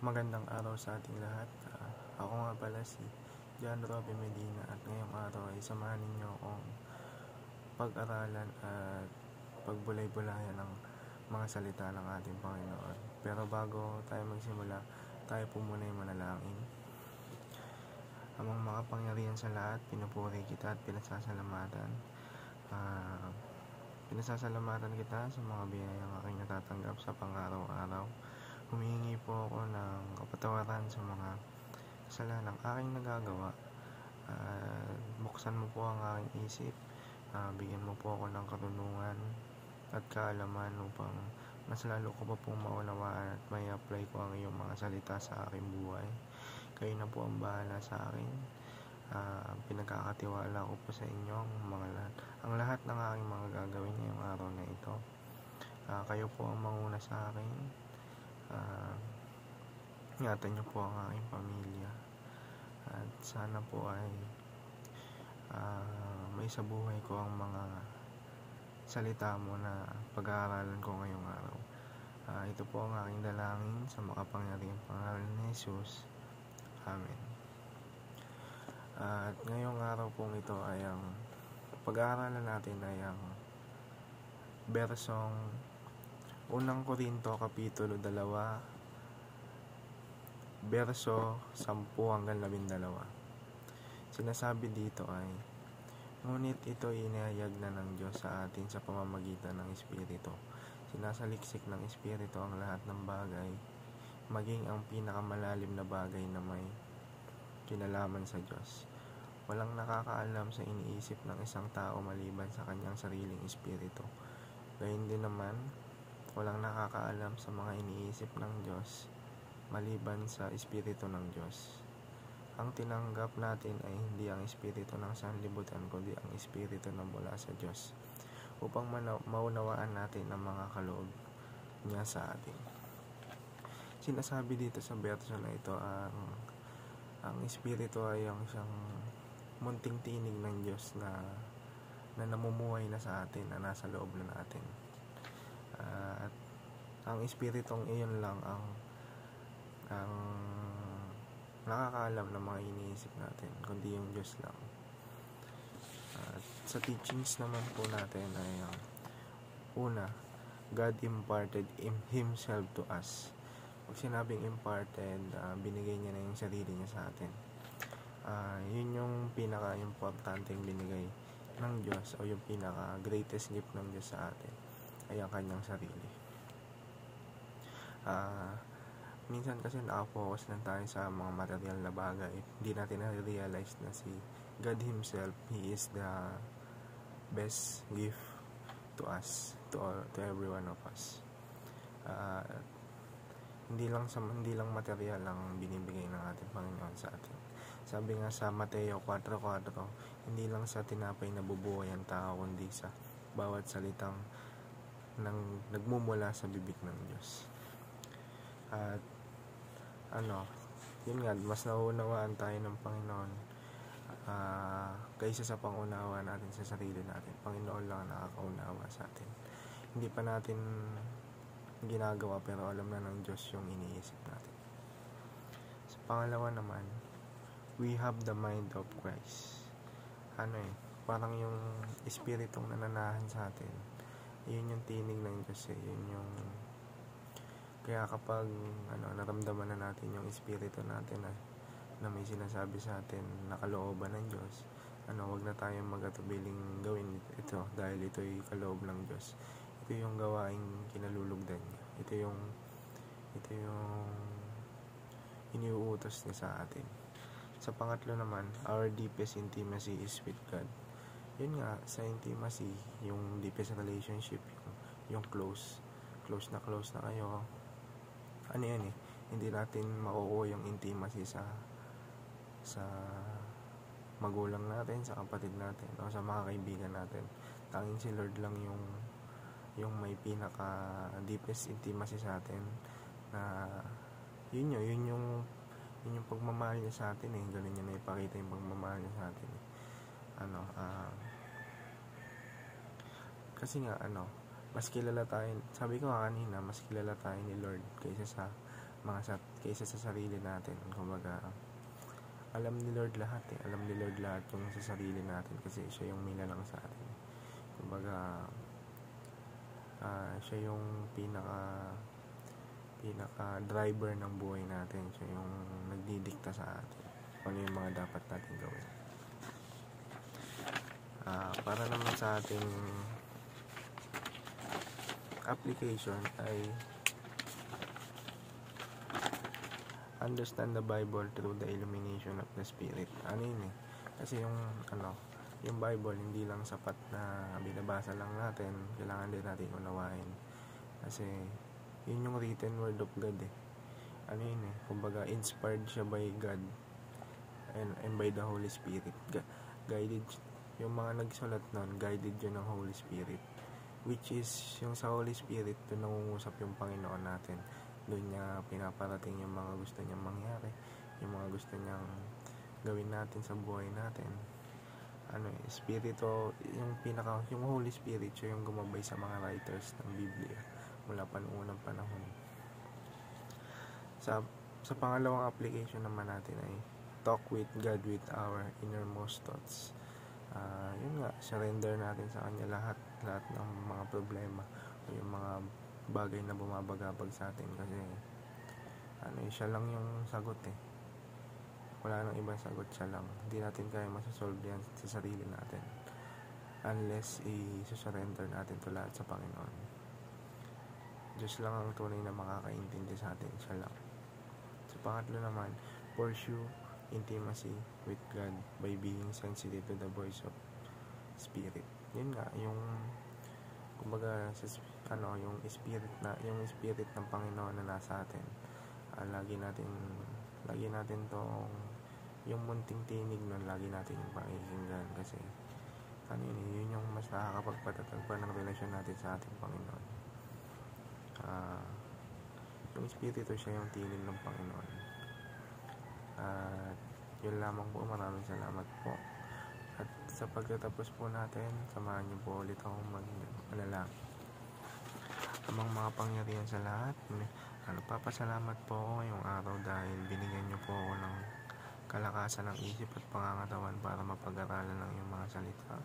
Magandang araw sa ating lahat. Ako nga pala si John Robby Medina at ngayong araw ay samahan ninyo akong pag-aralan at pagbulay-bulayan ng mga salita ng ating Panginoon. Pero bago tayo magsimula, tayo po muna ay manalangin. Amang makapangyarihan sa lahat, pinupuri kita at pinasasalamatan. Pinasasalamatan kita sa mga biyayang aking natatanggap sa pang-araw-araw. Humihingi po ako ng kapatawaran sa mga kasalanang aking nagagawa. Buksan mo po ang aking isip. Bigyan mo po ako ng karunungan at kaalaman upang mas lalo ko pa pong maunawaan at may apply ko ang iyong mga salita sa aking buhay. Kayo na po ang bahala sa akin. Pinagkakatiwala ko po sa inyo ang lahat ng aking mga gagawin ngayong araw na ito. Kayo po ang manguna sa akin. Ingatan niyo po ang aking pamilya at sana po ay may sa buhay ko ang mga salita mo na pag-aaralan ko ngayong araw. Ito po ang aking dalangin sa makapangyarihang pangalan ni Jesus. Amen. At ngayong araw pong ito ay ang pag-aaralan natin ay ang bersong 1 Korinto Kapitulo 2 verso 10 hanggang 12. Sinasabi dito ay, ngunit ito inihayag na ng Diyos sa atin sa pamamagitan ng Espiritu. Sinasaliksik ng Espiritu ang lahat ng bagay, maging ang pinakamalalim na bagay na may kinalaman sa Diyos. Walang nakakaalam sa iniisip ng isang tao maliban sa kanyang sariling espiritu. Gayun din naman, walang nakakaalam sa mga iniisip ng Diyos maliban sa espiritu ng Diyos. Ang tinanggap natin ay hindi ang espiritu ng sanlibutan kundi ang espiritu na mula sa Diyos, upang maunawaan natin ang mga kaloob niya sa atin. Sinasabi dito sa verso na ito, ang espiritu ay ang isang munting tinig ng Diyos na namumuhay na sa atin, na nasa loob na natin. At ang espiritong iyon lang ang nakakaalam ng mga iniisip natin, kundi yung Diyos lang. At sa teachings naman po natin ay una, God imparted Himself to us. Pag sinabing imparted, binigay niya na yung sarili niya sa atin. Yun yung pinaka-importanteng binigay ng Diyos o yung pinaka-greatest gift ng Diyos sa atin ay ang kanyang sarili. Minsan kasi nakafocus lang tayo sa mga material na bagay. Hindi natin na-realize na si God Himself, He is the best gift to us, to every one of us. Hindi lang material ang binibigay ng ating Panginoon sa atin. Sabi nga sa Mateo 4:4, hindi lang sa tinapay nabubuhay ang tao, kundi sa bawat salitang nagmumula sa bibig ng Diyos. At yun nga, mas nauunawaan tayo ng Panginoon kaysa sa pangunawa natin sa sarili natin. Panginoon lang nakakaunawa sa atin. Hindi pa natin ginagawa pero alam na ng Diyos yung iniisip natin. Sa pangalawa naman, we have the mind of Christ. Parang yung espiritong nananahan sa atin, yun yung tinig ng Diyos. Yun yung kaya kapag naramdaman na natin yung espiritu natin na may sinasabi sa atin na kalooban ng Diyos, wag na tayong mag-atubiling gawin ito dahil ito'y kaloob ng Diyos. Ito yung gawaing kinalulugdan niya. Ito yung iniuutos niya sa atin. Sa pangatlo naman, our deepest intimacy is with God. Yun nga, sa intimacy, yung deepest relationship, yung close na kayo. Hindi natin makukuha yung intimacy sa magulang natin, sa kapatid natin, o sa mga kaibigan natin. Tanging si Lord lang yung may pinaka deepest intimacy sa atin, na yun yung pagmamahal niya sa atin. Ganun niya na ipakita yung pagmamahal niya sa atin. Kasi nga mas kilala tayo, sabi ko kanina, mas kilala tayo ni Lord kaysa sa kaysa sa sarili natin. Kumbaga, alam ni Lord lahat alam ni Lord lahat yung sa sarili natin kasi siya yung minalang sa atin. Kumbaga, siya yung pinaka driver ng buhay natin. Siya yung nagdidikta sa atin kung ano yung mga dapat natin gawin. Para naman sa ating application ay understand the Bible through the illumination of the Spirit. Ano yun kasi yung Bible hindi lang sapat na binabasa lang natin, kailangan din natin unawain kasi yun yung written word of God ano yun kumbaga inspired siya by God and by the Holy Spirit. Guided yung mga nagsulat nun, guided yun ng Holy Spirit, which is yung sa Holy Spirit doon nangungusap yung Panginoon natin. Doon niya pinaparating yung mga gusto niyang mangyari, yung mga gusto niyang gawin natin sa buhay natin. Espiritu, yung Holy Spirit, siya yung gumabay sa mga writers ng Biblia mula pa noong unang panahon. Sa pangalawang application naman natin ay talk with God with our innermost thoughts. Yun nga, surrender natin sa Kanya lahat ng mga problema o yung mga bagay na bumabagabag sa atin kasi siya lang yung sagot wala nang ibang sagot, siya lang. Hindi natin kaya masasolve yan sa sarili natin unless i-surrender natin to lahat sa Panginoon. Diyos lang ang tunay na makakaintindi sa atin, siya lang. Sa pangatlo naman, pursue intimacy with God by being sensitive to the voice of Spirit. Yun nga, yung kumbaga yung spirit ng Panginoon na nasa atin. Lagi natin tong yung munting tinig nun, lagi natin yung pakikinggan kasi yun yung mas nakakapagpatatag pa ng relasyon natin sa ating Panginoon. Yung Espiritu, siya yung tinig ng Panginoon. Yun lamang po, maraming salamat po. At sa pagtatapos po natin, samahan niyo po ulit akong manalangin. Amang mga pangyarihan sa lahat, papasalamat po ako ngayong araw dahil binigyan niyo po ako ng kalakasan ng isip at pangangatawan para mapag-aralan ng iyong mga salita.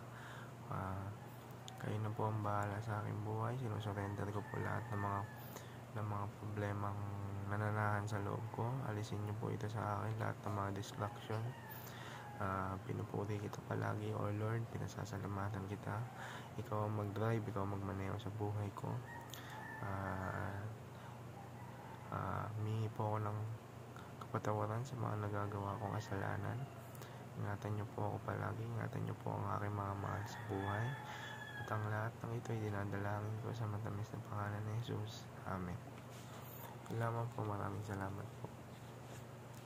Kayo na po ang bahala sa aking buhay. Sinusurrender ko po lahat ng mga problemang nananahan sa loob ko. Alisin niyo po ito sa akin, lahat ng mga distraction. Pinupuri kita palagi, O Lord. Pinasasalamatan kita. Ikaw ang mag-drive, ikaw ang magmaneho sa buhay ko. Humingi po ako ng kapatawaran sa mga nagagawa kong kasalanan. Ingatan niyo po ako palagi, ingatan niyo po ang aking mga mahal sa buhay. At ang lahat ng ito ay dinadalangin ko sa matamis na pangalan ni Jesus. Amen. Salamat po, maraming salamat po.